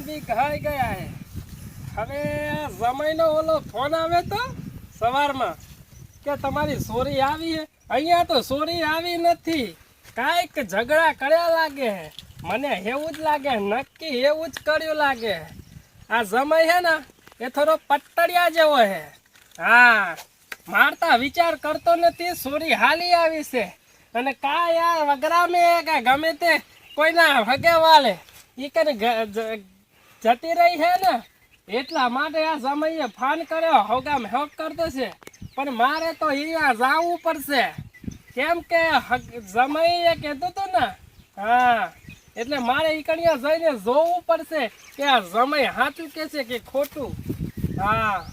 બી ઘાઈ ગયા હે. હવે જમાઈનો ઓલો ફોન આવે તો સવારમાં કે તમારી સોરી આવી હે. અહીંયા તો સોરી આવી નથી, કાંઈક ઝઘડા કર્યા લાગે હે. મને એવું જ લાગે, નક્કી એવું જ કર્યું લાગે. આ જમાઈ હે ને એ થોડો પટ્ટડિયા જેવો હે. હા, મારતા વિચાર કરતો નથી, સોરી હાલી આવી છે. અને કા યાર વગરામે કે ગમે તે કોઈના હગે વાલે ઈ કને જતી રહી હે ને, એટલા માટે આ જમાઈએ ફોન કર્યો. હોગામ હોગ કરતો છે, પણ મારે તો અહીંયા જવું પડશે. કેમ કે જમાઈએ કીધું તું ને, હા, એટલે મારે ઈ કણિયા જઈને જોવું પડશે કે આ જમાઈ સાચું કે છે કે ખોટું. હા,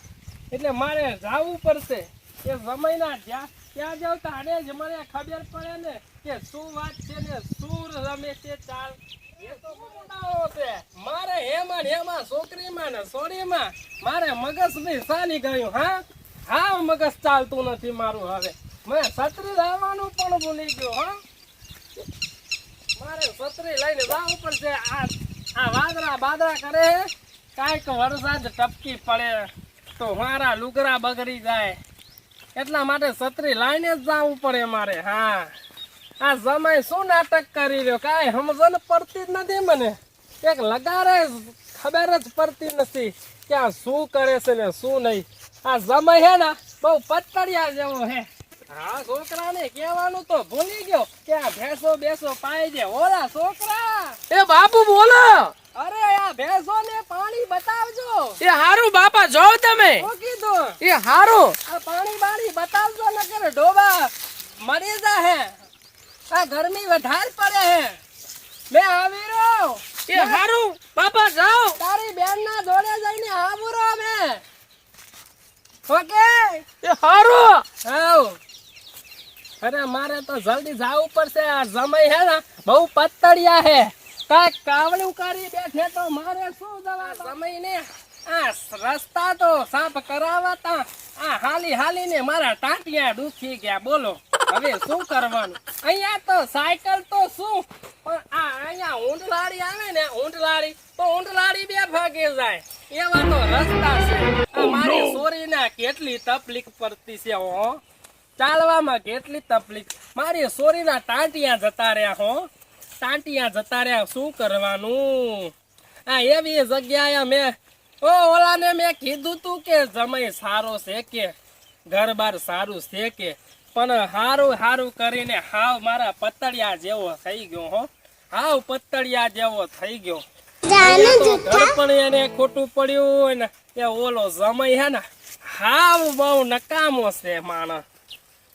એટલે મારે જવું પડશે કે જમાઈના ત્યાં જાવ તારે જ મને ખબર પડે ને કે શું વાત છે ને શું રમે છે ચાલ. એ તો મોટાઓ છે મારે હેમાં છોકરીમાં ને સોરીમાં મારે મગજ બી ચાલી ગયું. હા, મગજ ચાલતું નથી મારું. હવે મેં છત્રી લાવવાનું પણ ભૂલી ગયો. હા, મારે છત્રી લઈને જવું પડશે. આ વાદળા બાદળા કરે, કાંઈક વરસાદ ટપકી પડે તો મારા લુગડા બગડી જાય, એટલા માટે છત્રી લઈને જ જવું પડે મારે. હા, આ જમાઈ શું નાટક કરી રહ્યો, કાંઈ સમજણ પડતી જ નથી મને. એક લગારે ખબર જ પડતી નથી કે આ શું કરે છે ને શું નહીં. આ જમાઈ હે ને બહુ પતળિયા જેવો હે. હા, છોકરાને કહેવાનું તો ભૂલી ગયો કે આ ભેંસો બેસો પાઈ દે. ઓલા છોકરા, એ બાપુ બોલો. અરે આ ભેંસો ને પાણી બતાવજો. એ હારું બાપા, જોવ તમે. શું કીધું? એ હારું. આ પાણી બાણી બતાવજો, નકર ડોબા મરી જા હે. આ ગરમી વધારે પડે હે. મેં આવી રહ્યો. એ હારું બાપા, જાઓ. તારી બેન ના જોડે જઈને આવું રહ્યો મેં. ઓકે, એ હારું. આવ. અરે મારે તો જલ્દી જવું પડશે. આ જમાઈ હે ને બહુ પતળિયા હે, કાંઈક કાવલું કરી બેઠે તો મારે શું દવા. જમાઈ ને આ રસ્તા તો સાફ કરાવતા આ હાલી ને મારા ટાંટિયા દુખી ગયા. બોલો હવે શું કરવાનું? અહીંયા તો સાયકલ તો શું, પણ આ અહીંયા ઊંટલાડી આવે ને, ઊંટલાડી બે ભાગે જાય એવા તો રસ્તા છે. આ મારી સોરીના કેટલી તકલીફ પડતી છે હો, ચાલવામાં કેટલી તકલીફ. મારી સોરીના ટાંટિયા જતા રહ્યા હો, ટાંટિયા જતા રહ્યા. શું કરવાનું? આ એવી જગ્યાએ મેં ઓલાને મેં કીધું તું કે જમાઈ સારો છે કે ઘર બાર સારું છે કે, પણ હારું કરીને હાવ મારા પતળિયા જેવો થઈ ગયો હો. હાવ પતળિયા જેવો થઈ ગયો. ઘર પણ એને ખોટું પડ્યું ને એ ઓલો જમાઈ હે ને હાવ બહુ નકામો છે માણસ.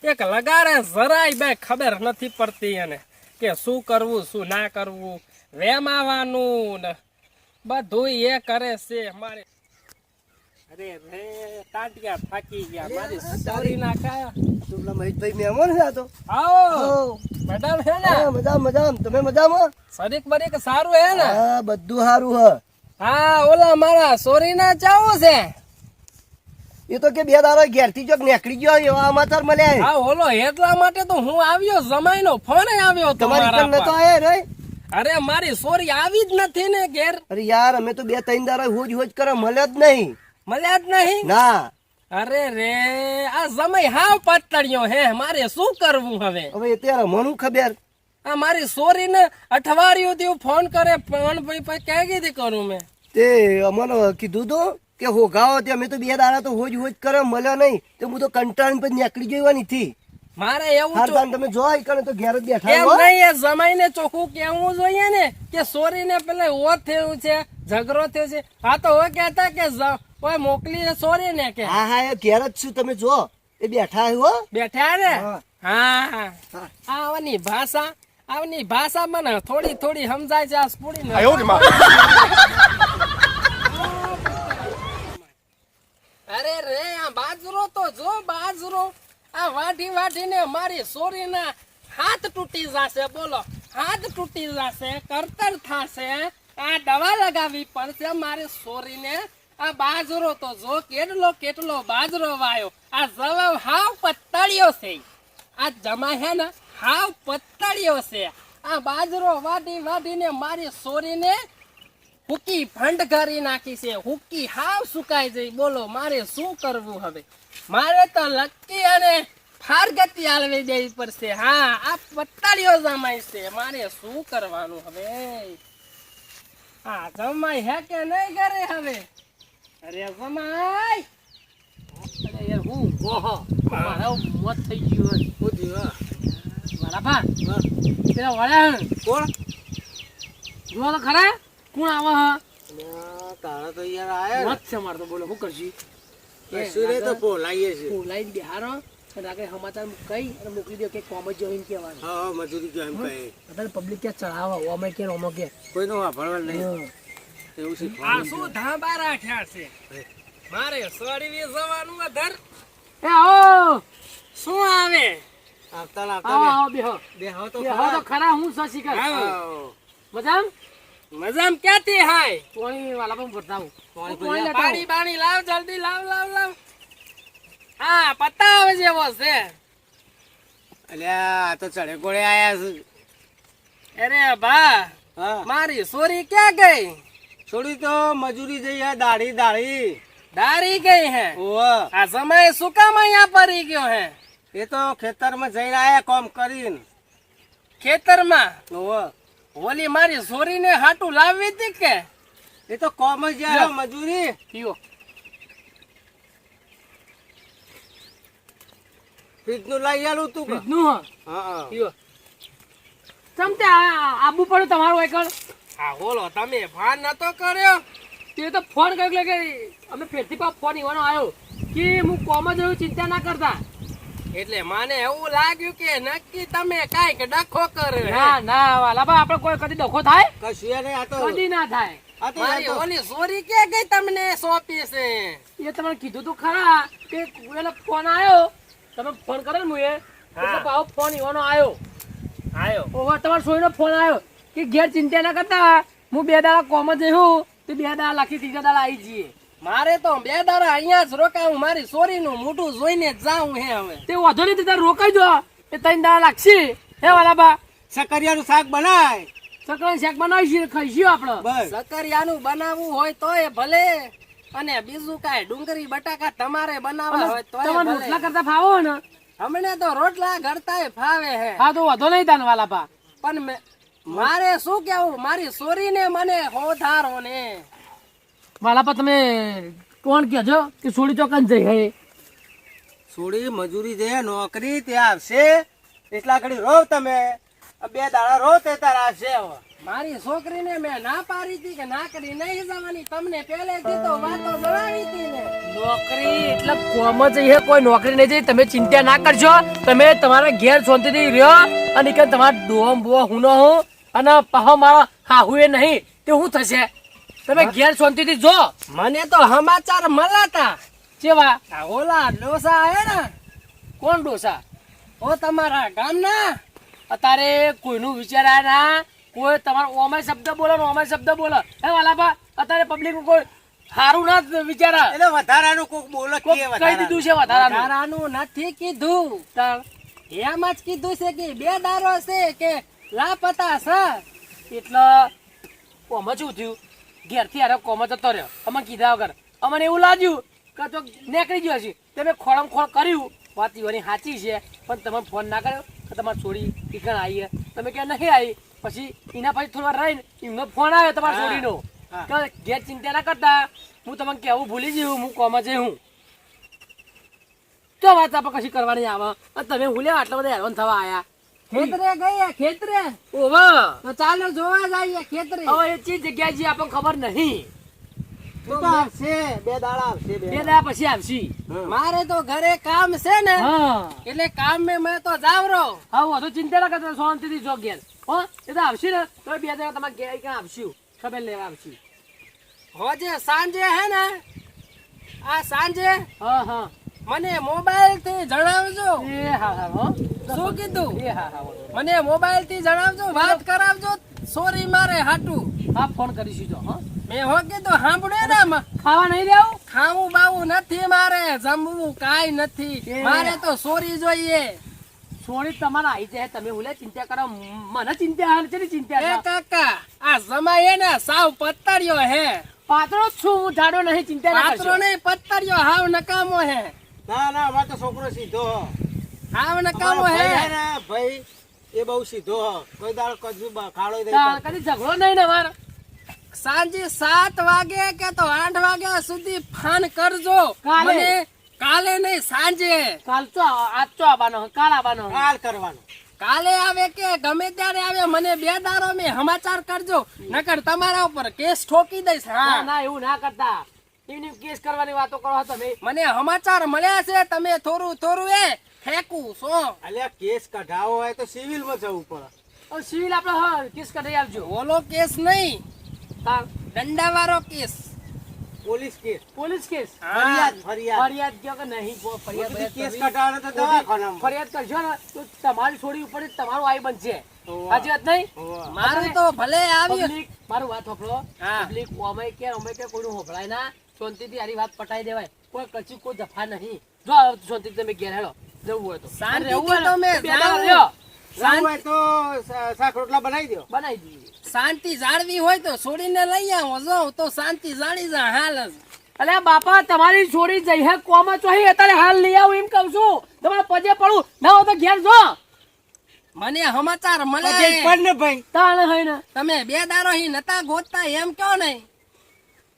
એક લગારે જરાય બે ખબર નથી પડતી એને કે શું કરવું શું ના કરવું. વેમાવાનું ને બધું એ કરે છે મારે. અરે રે ટાંટિયા થાકી ગયા મારી સોરી ના કા. મહેશભાઈ મહેમાન છે આ તો. આવો મેડમ હે ને? મજામ. તમે મજામાં? શરીક બરીક સારું હે ને? હા, બધું સારું હે. હા, ઓલા મારા સોરી ના જાવું છે. એ તો કે બે દાડા ઘેર થી ચોક નીકળી ગયો એવા સમાચાર મળ્યા. હા, ઓલો એટલા માટે તો હું આવ્યો. જમાઈ નો ફોન આવ્યો તમારી નતો આયા રે? અરે મારી સોરી આવી જ નથી ને ઘેર. અરે યાર, અમે તો 2-3 દાડા હોજ કરે મળ્યા જ નહીં. મળ્યા જ નહીં ના. અરે રે આ જમાઈ હાવ પતળિયો હે, મારે શું કરવું હવે? હવે અત્યારે મનું ખબર. આ મારી સોરી ને અઠવાડિયું થી ફોન કરે પણ ભાઈ ક્યાં કીધી કરું મેં. તે અમને કીધું તો કે હોગાવો તે અમે તો 2 દાડા તો હોજ કરે મળ્યા નહીં. તો હું તો કંટાળી પછી નીકળી જવાની થી. મારે એવું તમે જો કરે તો ઘેર જ એમ બેઠા. નહીં, એ જમાઈ ને ચોખ્ખું કેવું જોઈએ ને કે સોરી ને પેલા ઓત થયું છે, ઝઘડો થયો છે. આ તો હવે કેતા કે કોઈ મોકલી સોરી ને કે. હા, એ ઘેર જ છું. તમે જો એ બેઠા હો. બેઠા ને? હા, આવની ભાષા મને થોડી સમજાય છે. આ સ્કૂડી અરે રે આ બાજરો તો જો, બાજરો આ વાઢીને મારી સોરીના હાથ તૂટી જશે. બોલો, હાથ તૂટી જશે, કરતર થશે. આ દવા લગાવવી પડશે મારી સોરીને. આ બાજરો તો જો કેટલો બાજરો વાયો. આ જવાબ હાવ પતળિયો છે. આ જમા હે ને હાવ પતળિયો છે. આ બાજરો વાઢીને મારી સોરીને હુકી ફંડ કરી નાખી છે, હુકી હાવ સુકાઈ જઈ. બોલો મારે શું કરવું હવે? મારે તો લક્કી અને ફારગતી આલવી દેવી પડશે. હા, આ પત્તાળીઓ જમાઈ છે, મારે શું કરવાનું હવે? હા, જમાઈ હે કે નહીં કરે હવે? અરે જમાઈ, અરે યાર હું ઓહો મારો મોત થઈ ગયું. હું થયું મારા ભા પેલા વળ્યા કોણ જો તો ખરા કોણ આવે હા? તારા તો યાર આયા મોત છે મારે તો. બોલો શું કરશી? સુરે તો બોલાઈએ છે. બોલાઈ બિહારો અને આગળ સમાચાર કઈ અને મોકલી દો કે કોમ જ જોઈને કહેવાનું. હા મજૂરી જો એમ કહે અત્યારે પબ્લિક કે ચડાવો ઓમે કે ઓમો કે કોઈનો વાપરવા નહીં એવું છે. આ શું ધાબા રાખ્યા છે? મારે સોરી જવાનું અધર. એ ઓ શું આવે? આવતા આવો બેહો બેહો તો બેહો તો ખરા. હું સસી કર મજામ મજામ ક્યાંથી હાય? પાણી વાલા પણ બતાવું. પાણી પાણી લાવ જલ્દી લાવ લાવ લાવ. હા પત્તા આવે જેવો છે. અલ્યા આ તો ચડે કોળે આયા છે. અરે બા હા મારી સોરી ક્યાં ગઈ? છોડી તો મજૂરી જઈ હે દાઢી દાઢી દારી ગઈ હે. ઓહ આ સમય શું કામ અહીંયા પડી ગયો હે? એ તો ખેતરમાં જઈને આયા કોમ કરીને. ખેતરમાં ઓહ ઓલી મારી સોરીને હાટું લાવવી હતી કે? એ તો કોમ જ જાય મજૂરી. પીઓ ફ્રીજનું લઈ આલું તું કે? નું હા હા પીઓ ચમતે આબુ પડ્યું તમારું એકણ. હા બોલો તમે ફોન નતો કર્યો? તે તો ફોન કર્યો કે અમે ફેરથી પાછો ફોન ઈવાનો આવ્યો કે હું કોમ જ રહ્યું, ચિંતા ના કરતા. એટલે મને એવું લાગ્યું કે નક્કી તમે કાંઈક ડખો કર્યો. ના ના વાલા બા આપણે કોઈ કદી ડખો થાય? કશું નહીં. આ તો કદી ના થાય. આ તો મારી ઓલી સોરી ક્યાં ગઈ તમને સોંપી છે? એ તમને કીધું તું ખરા કે એનો ફોન આવ્યો, તમે ફોન કર્યો ને મુએ એટલે પાછો ફોન ઈવાનો આવ્યો. ઓવા તમારો સોરીનો ફોન આવ્યો કે ઘેર ચિંતા ના કરતા, હું 2 દાડા કોમ જ જઈશું તો 2 દાડા લખી 3 દાડા આવી જઈએ. મારે તો 2 દાડા અહીંયા જ રોકાવું, મારી સોરીનું મોઢું જોઈને જ જાઉં હે હવે. તે વાંધો નહીં, તારે રોકાઈ દો. એ 3 દાડા લાગશે હે વાલા બા. સકરિયાનું શાક બનાય. સકરાનું શાક બનાવીશું, ખાઈશું આપણે. બસ. સકરિયાનું બનાવવું હોય તોય ભલે, અને બીજું કાંઈ ડુંગળી બટાકા તમારે બનાવવા હોય તોય ભલે. રોટલા કરતા ફાવો ને? અમને તો રોટલા ઘરતાય ફાવે હે. હા તો વાંધો નહીં તાન વાલા બા. પણ મારે શું કેવું, મારી સોરીને મને હોધારો ને. વાલા બા તમે કોણ કહેજો કે સોરી ચોકન જઈ હે? છોડી મજૂરી છે નોકરી ત્યાં આવશે એટલા ઘડી રોવ તમે. 2 દાડા રોવ તે તાર આવશે. હવે મારી છોકરીને મેં ના પાડી હતી કે ના કરી નહીં જવાની. તમને પહેલેથી તો વાતો જણાવી હતી ને. નોકરી એટલે કોમ જ હે, કોઈ નોકરી નહીં જઈ. તમે ચિંતા ના કરજો, તમે તમારા ઘેર શાંતિથી રહ્યો. અને કે તમારા ડોમ બો હુનો હું અને પાહો મારો હાહુએ નહીં તે શું થશે? તમે ઘેર શાંતિથી જો. મને તો સમાચાર મળ્યા કેવા ઓલા ડોસા હે ને? કોણ ડોસા? ઓ તમારા ગામના. અત્યારે કોઈનું વિચારાય ના, કોઈ તમારો ઓમાય શબ્દ બોલો ને ઓમાય શબ્દ બોલો હે વાલાબા. અત્યારે પબ્લિક કોઈ સારું ના વિચારા. એટલે વધારાનું કોક બોલો કે કહી દીધું છે વધારાનું નથી કીધું. એમ જ કીધું છે કે 2 દારો છે કે લાપતા છે. એટલે કોમ શું થયું, ઘેરથી હારે કોમ જતો રહ્યો. અમે કીધા વગર અમને એવું લાગ્યું કે તો નીકળી ગયો છે. તમે ખોળમ ખોળ કર્યું, વાત ઈવાની સાચી છે. પણ તમે ફોન ના કર્યો કે તમારી છોડી ટીકણ આવી, તમે કે નહીં આવી. પછી એના પછી થોડી વાર રહીને એમનો ફોન આવ્યો તમારા છોડીનો કે ઘેર ચિંતા ના કરતા, હું તમને કહેવું ભૂલી ગયું, હું કોમ જ હું. તો વાત આપણે કશી કરવાની આવે. તમે ભૂલ્યા આટલા બધા હેરાન થવા આયા. ખેતરે ગયા ખેતરે. ઓવા તો ચાલો જોવા જઈએ ખેતરે. હવે એ ચીજ જગ્યાએ જે આપણને ખબર નહીં. તો આવશે 2 દાડા આવશે. 2 દાડા પછી આવશી. મારે તો ઘરે કામ છે ને, એટલે કામ મેં તો જાવરો. હા વધુ ચિંતા ના કરતા, શાંતિથી જો ઘેર. હો એ તો આવશી ને તો 2 દાડા તમારે ઘેર ક્યાં આવશું, ખબર લેવા આવશું. હોજે સાંજે હે ને, આ સાંજે હા મને મોબાઈલ થી જણાવજો. એ હા હો. શું કીધું? એ હા મને મોબાઈલ થી જણાવજો, વાત કરાવજો સોરી મારે હાટું. હા ફોન કરીશું જો. હા મેં હો કીધું સાંભળ્યું ને, ખાવા નહીં દેવું. ખાવું બાવું નથી મારે, જમવું કાઈ નથી મારે, તો સોરી જોઈએ. સોરી તમારા આઈ જાય તમે હુલે ચિંતા કરો મને ચિંતા હાલ છે ચિંતા એ કાકા આ જમાઈ હે ને સાવ પત્તરિયો હે. પાતળો જ છું હું જાડો નહીં ચિંતા ના પાત્રો કરશો નહીં પત્તરિયો હાવ નકામો હે. ના ના અમારો તો છોકરો સીધો હો. હાવ નકામો અમારો હે. ભાઈ હે ને, ભાઈ એ બહુ સીધો હો. કોઈ દાડો કશું ખાડો દઈ તાર કદી ઝઘડો નહીં ને માર સાંજે 7 વાગે કે તો 8 વાગ્યા સુધી ફોન કરજો. કાલે? મને કાલે નહીં સાંજે. કાલ તો આજ તો આવવાનો કાલ આવવાનો કાલ કરવાનો. કાલે આવે કે ગમે ત્યારે આવે મને 2 દારો મેં સમાચાર કરજો નકર તમારા ઉપર કેસ ઠોકી દઈશ. ના હા ના એવું ના કરતા એની કેસ કરવાની વાતો કરો તમે મને સમાચાર મળ્યા છે તમે થોડું એ ફેંકું છો. અલ્યા કેસ કઢાવો હોય તો સિવિલમાં જવું પડે. સિવિલ આપણે હા કેસ કરી આવજો ઓલો કેસ નહીં તાર દંડાવાળો case. Police case. Police case હા. ફરિયાદ. ફરિયાદ કયો કે નહીં ફરિયાદ બધી કેસ કરવી. કઢાવવાનો તો દવાખાનામાં. ફરિયાદ કરશો ને તો તમારી છોડી ઉપર જ તમારું આઈ બનશે હોવે. સાચી વાત નહીં હોવે. મારું તો ભલે આવ્યું. પબ્લિક મારું વાત હોભળો હા. પબ્લિક ઓમે કે કોઈનું હોભળાય ના શાંતિથી આરી વાત પટાઈ દેવાય કોઈ કચી કોઈ જફા નહીં જો શાંતિથી તમે ઘેર હેડો જવું હોય તો શાંતિથી રહેવું હોય ને તો મેં બે દાડા જાઉં. રહ્યો. જવું હોય તો શાક રોટલા બનાવી દો. બનાવી દઈએ શાંતિ જાળવી હોય તો છોડીને લઈ આવો જો તો શાંતિ જાળી જા હાલ જ. અલ્યા બાપા તમારી છોડી જઈ હે કોમ ચોહી અત્યારે હાલ લઈ આવું એમ કહું છું તમારે પજે પડું ના હોય તો ઘેર જો મને સમાચાર પછી મળ્યા પણ ને ભાઈ. તાણ હે ને તમે 2 દારો હી નતા ગોતતા એમ કયો નહીં.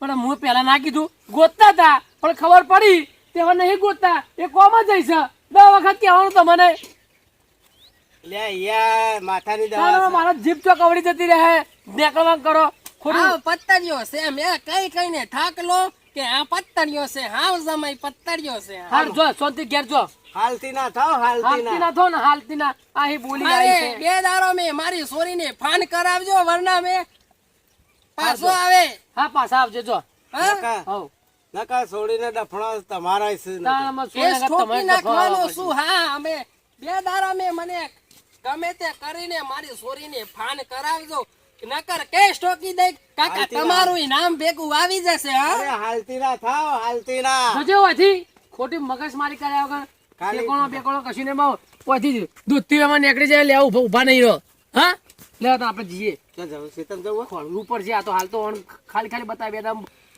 પણ હું પેલા ના કીધું ગોતતા હતા પણ ખબર પડી તેવા નહીં ગોતતા એ કોમ જ જઈશ 10 વખત કહેવાનું તમને લે યાર માથાની દવા તાણ છે. મારા જીભ તો કવડી જતી રહે નેકળવા કરો ખોટું હાવ પત્તરિયો છે મેં કઈને ઠાક લો કે આ પત્તરિયો છે હાવ જમાઈ પત્તરિયો છે. હાલ જો શાંતિ ઘેર જો હાલતી ના થાવ હાલતી હાલતી ના. ના થો ને હાલતી ના આહી બોલી મારે આવી છે 2 દારો મેં મારી છોરીને ફોન કરાવજો વરના મેં પાછો આવે. હા પાછા આવજો જો હા? નકા હવ નકા છોડીને ડફણો તમારા છે નકા. તાણમાં કેસ સોના ઠોકી તમે નાખવાનો શું. હા અમે 2 દારા મેં મને ગમે તે કરીને મારી છોરીને ફોન કરાવજો નકર કેસ ઠોકી દઈ કાકા હાલતી તમારું નામ ભેગું આવી જશે. અરે હા હાલતી ના થાવ હાલતી ના. જોજો હોયથી ખોટી મગજમારી કર્યા વગર ખાલી- બેકોણો બેકોણો કશું ને માં હોયથી દૂધથી એમાં નીકળી જાય લેવું ઊભા નહીં રહો હા લેવા તો આપણે જઈએ ક્યાં જવું શેતમ જવું હોય? ખોલવું ઉપર છે આ તો હાલ તો ઓન ખાલી બતાવી બે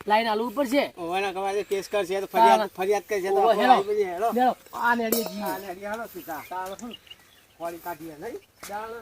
લાઈન હાલવું ઉપર છે ઓવાના કમાજે કેસ કરશે તો ફરિયાદ કરશે તો ઓહો, આપણે હેલો. આવી બધી હેલો. લેવો આ નેડીએ જઈએ હા, લે, હેલો સીધા. તાણ. ખોળી કાઢીએ નહીં. તાણ.